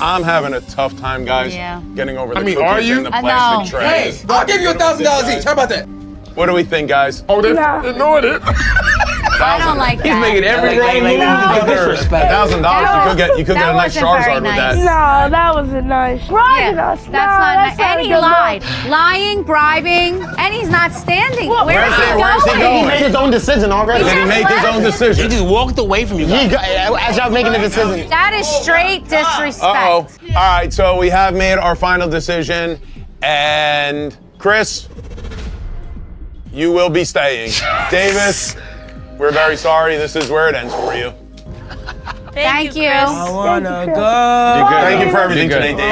I'm having a tough time, guys, getting over the cookies in the plastic tray. Hey, I'll give you $1,000 each. How about that? What do we think, guys? Oh, they're ignoring it. I don't like that. He's making every wrong move. $1,000. You could get a nice Charizard with that. No, that wasn't nice. Bribing us. That's not nice. And he lied. Lying, bribing, and he's not standing. Where is he going? He made his own decision already. Did he make his own decision? He just walked away from you guys. As y'all making the decision. That is straight disrespect. Uh-oh. All right, so we have made our final decision, and Chris, you will be staying. Davis, we're very sorry. This is where it ends for you. Thank you. I wanna go. Thank you for everything today, Davis.